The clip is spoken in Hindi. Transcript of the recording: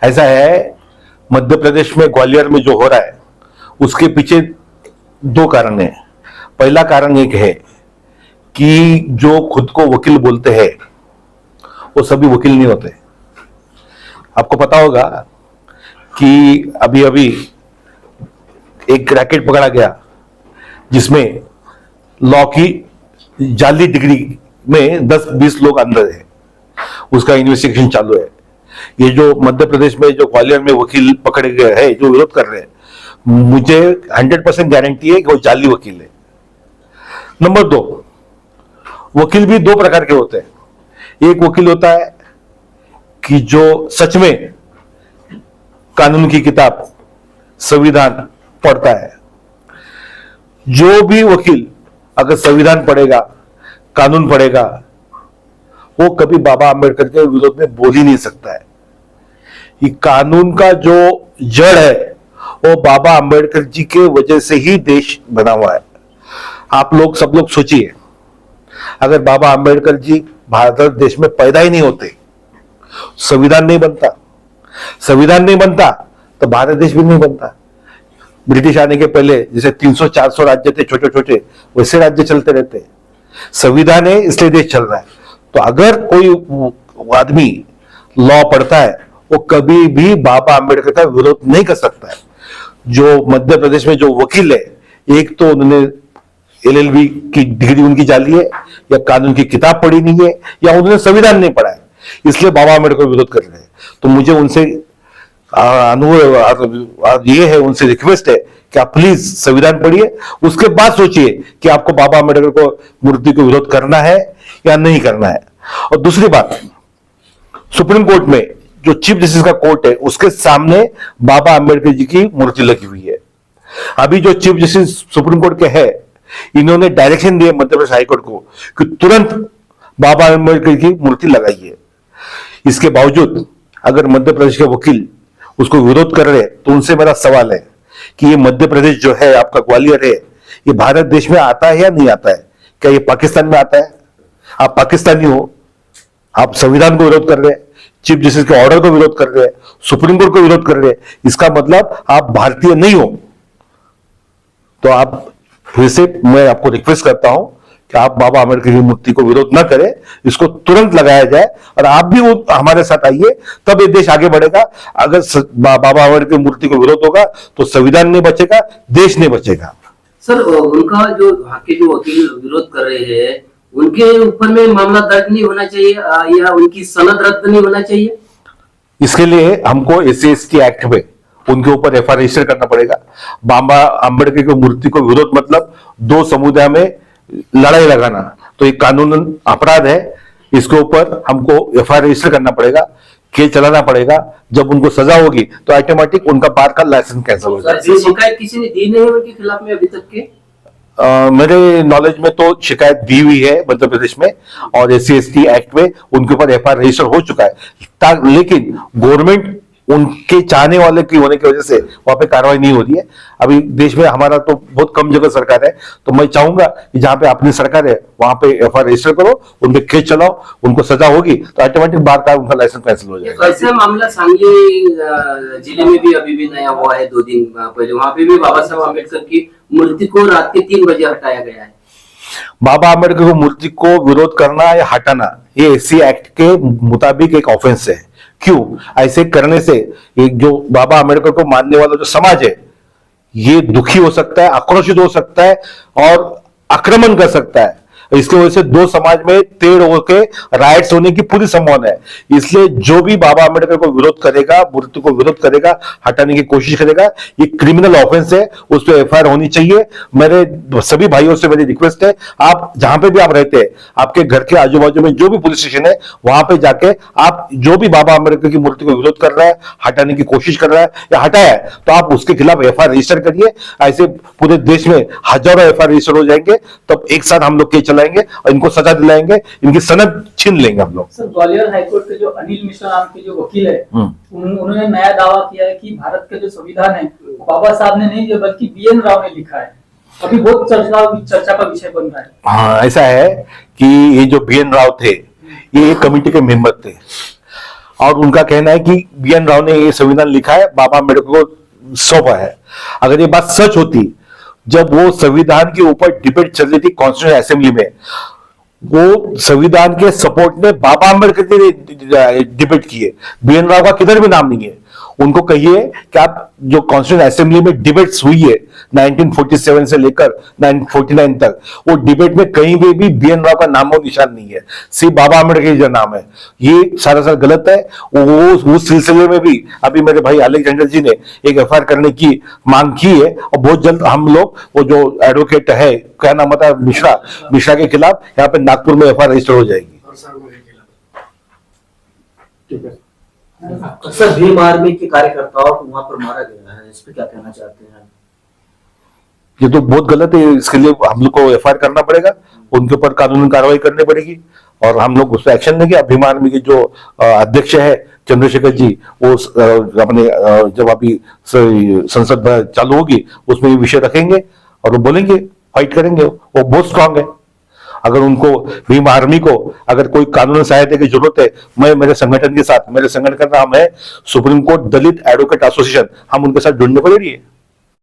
ऐसा है, मध्य प्रदेश में ग्वालियर में जो हो रहा है उसके पीछे दो कारण है। पहला कारण एक है कि जो खुद को वकील बोलते हैं वो सभी वकील नहीं होते। आपको पता होगा कि अभी अभी एक रैकेट पकड़ा गया जिसमें लॉ की जाली डिग्री में 10-20 लोग अंदर है, उसका इन्वेस्टिगेशन चालू है। ये जो मध्य प्रदेश में जो ग्वालियर में वकील पकड़े गए हैं जो विरोध कर रहे हैं, मुझे 100% गारंटी है कि वो जाली वकील है। नंबर 2, वकील भी दो प्रकार के होते हैं। एक वकील होता है कि जो सच में कानून की किताब संविधान पढ़ता है। जो भी वकील अगर संविधान पढ़ेगा, कानून पढ़ेगा, वो कभी बाबा आंबेडकर के विरोध में बोल ही नहीं सकता है। ये कानून का जो जड़ है वो बाबा आंबेडकर जी के वजह से ही देश बना हुआ है। आप लोग सब लोग सोचिए, अगर बाबा आंबेडकर जी भारत देश में पैदा ही नहीं होते, संविधान नहीं बनता, संविधान नहीं बनता तो भारत देश भी नहीं बनता। ब्रिटिश आने के पहले जैसे 300-400 राज्य थे छोटे छोटे, वैसे राज्य चलते रहते। संविधान है इसलिए देश चल रहा है। तो अगर कोई आदमी लॉ पढ़ता है वो कभी भी बाबा आंबेडकर का विरोध नहीं कर सकता है। जो मध्य प्रदेश में जो वकील है, एक तो उन्होंने LLB की डिग्री उनकी जाली है, या कानून की किताब पढ़ी नहीं है, या उन्होंने संविधान नहीं पढ़ा है, इसलिए बाबा आंबेडकर विरोध कर रहे हैं। तो मुझे उनसे अनुभव ये है, उनसे रिक्वेस्ट है कि आप प्लीज संविधान पढ़िए, उसके बाद सोचिए कि आपको बाबा आंबेडकर को मूर्ति को विरोध करना है या नहीं करना है। और दूसरी बात, सुप्रीम कोर्ट में जो चीफ जस्टिस का कोर्ट है उसके सामने बाबा आंबेडकर जी की मूर्ति लगी हुई है। अभी जो चीफ जस्टिस सुप्रीम कोर्ट के है, इन्होंने डायरेक्शन दिए मध्य प्रदेश हाईकोर्ट को कि तुरंत बाबा आंबेडकर की मूर्ति लगाइए। इसके बावजूद अगर मध्य प्रदेश के वकील उसको विरोध कर रहे हैं तो उनसे मेरा सवाल है कि ये मध्य प्रदेश जो है आपका ग्वालियर है, ये भारत देश में आता है या नहीं आता है? क्या ये पाकिस्तान में आता है? आप पाकिस्तानी हो, आप संविधान को विरोध कर रहे हैं, चीफ जस्टिस के ऑर्डर को विरोध कर रहे हैं, सुप्रीम कोर्ट को विरोध कर रहे हैं, इसका मतलब आप भारतीय नहीं हो। तो आप फिर से मैं आपको रिक्वेस्ट करता हूं कि आप बाबा आंबेडकर की मूर्ति को विरोध न करें, इसको तुरंत लगाया जाए और आप भी हमारे साथ आइए, तब ये देश आगे बढ़ेगा। अगर बाबा आंबेडकर की मूर्ति को विरोध होगा तो संविधान नहीं बचेगा, देश नहीं बचेगा। सर, उनका जो वहां के जो वकील विरोध कर रहे हैं उनके ऊपर में मामला दर्ज नहीं होना चाहिए या उनकी सनद रद्द नहीं होना चाहिए? इसके लिए हमको SC/ST एक्ट में उनके ऊपर FIR रजिस्टर करना पड़ेगा। बाबा आंबेडकर की मूर्ति को विरोध मतलब दो समुदाय में लड़ाई लगाना, तो एक कानूनन अपराध है। इसके ऊपर हमको FIR रजिस्टर करना पड़ेगा, केस चलाना पड़ेगा। जब उनको सजा होगी तो ऑटोमेटिक उनका बार का लाइसेंस कैंसिल हो जाएगा। शिकायत किसी ने दी नहीं उनके खिलाफ में अभी तक के? मेरे नॉलेज में तो शिकायत दी हुई है मध्य प्रदेश में, और SC/ST एक्ट में उनके ऊपर FIR रजिस्टर हो चुका है। लेकिन गवर्नमेंट उनके चाहने वाले की होने की वजह से वहां पे कार्रवाई नहीं हो रही है। अभी देश में हमारा तो बहुत कम जगह सरकार है, तो मैं चाहूंगा कि जहां पे अपनी सरकार है वहां पे FIR रजिस्टर करो, उनके केस चलाओ, उनको सजा होगी तो ऑटोमेटिक बार का उनका लाइसेंस कैंसिल हो जाएगा। ऐसा मामला सांगली जिले में भी अभी भी नया हुआ है 2 दिन पहले, वहां पे भी बाबा साहब आम्बेडकर की मूर्ति को रात के 3 बजे हटाया गया है। बाबा आंबेडकर की मूर्ति को विरोध करना या हटाना ये SC एक्ट के मुताबिक एक ऑफेंस है। क्यों? ऐसे करने से एक जो बाबा आंबेडकर को मानने वाला जो समाज है ये दुखी हो सकता है, आक्रोशित हो सकता है और आक्रमण कर सकता है। इसकी वजह से दो समाज में तेड़ होके राइट्स होने की पूरी संभावना है। इसलिए जो भी बाबा आंबेडकर को विरोध करेगा, मूर्ति को विरोध करेगा, हटाने की कोशिश करेगा, ये क्रिमिनल ऑफेंस है, उस पर FIR होनी चाहिए। मेरे सभी भाइयों से मेरी रिक्वेस्ट है, आप जहां पे भी आप रहते हैं, आपके घर के आजू बाजू में जो भी पुलिस स्टेशन है वहां पे जाके आप जो भी बाबा आंबेडकर की मूर्ति को विरोध कर रहा है, हटाने की कोशिश कर रहा है या हटाया है, तो आप उसके खिलाफ FIR रजिस्टर करिए। ऐसे पूरे देश में हजारों FIR रजिस्टर हो जाएंगे, तब एक साथ हम लोग केस चलाएंगे और इनको सजा दिलाएंगे, इनकी सनद छीन लेंगे हम लोग। सर, ग्वालियर हाईकोर्ट के जो अनिल मिश्रा नाम के जो वकील है, उन्होंने नया दावा किया है कि भारत का जो संविधान है बाबा साहब ने नहीं बल्कि BN राव ने लिखा है। अभी बहुत चर्चा का विषय बन रहा है। हाँ, ऐसा है कि ये जो BN राव थे ये एक कमेटी के मेंबर थे और उनका कहना है कि BN राव ने ये संविधान लिखा है, बाबा अम्बेडकर को सौंपा है। अगर ये बात सच होती, जब वो संविधान के ऊपर डिबेट चल रही थी कॉन्स्टिट्यूशन असेंबली में, वो संविधान के सपोर्ट में बाबा अम्बेडकर ने डिबेट किए, BN राव का किधर भी नाम नहीं है। उनको कहिए कि आप जो कॉन्स्टिट्यूशन असेंबली में डिबेट्स हुई है 1947 से लेकर 1949 तक, वो डिबेट में कहीं भी BN राव का नामो निशान नहीं है, सिर्फ बाबा अम्बेडकर का नाम है। ये सारा गलत है। वो उस सिलसिले में भी अभी मेरे भाई अलेक्जेंडर जी ने एक FIR करने की मांग की है, और बहुत जल्द हम लोग वो जो एडवोकेट है, क्या नाम होता है, मिश्रा के खिलाफ यहाँ पे नागपुर में FIR रजिस्टर हो जाएगी। ठीक है सर, भीम आर्मी के कार्यकर्ताओं को वहां पर मारा गया है, इस पे क्या कहना चाहते हैं? ये तो बहुत गलत है। इसके लिए हम लोग को FIR करना पड़ेगा, उनके ऊपर कानूनी कार्रवाई करनी पड़ेगी, और हम लोग उस पर एक्शन लेंगे। भीम आर्मी के जो अध्यक्ष है चंद्रशेखर जी, वो अपने जब अभी संसद चालू होगी उसमें ये विषय रखेंगे और वो बोलेंगे, फाइट करेंगे। वो बहुत स्ट्रांग है। अगर उनको, भीम आर्मी को अगर कोई कानूनी सहायता की जरूरत है, मैं मेरे संगठन के साथ, मेरे संगठन का नाम है सुप्रीम कोर्ट दलित एडवोकेट एसोसिएशन, हम उनके साथ जुड़ने को रेडी है।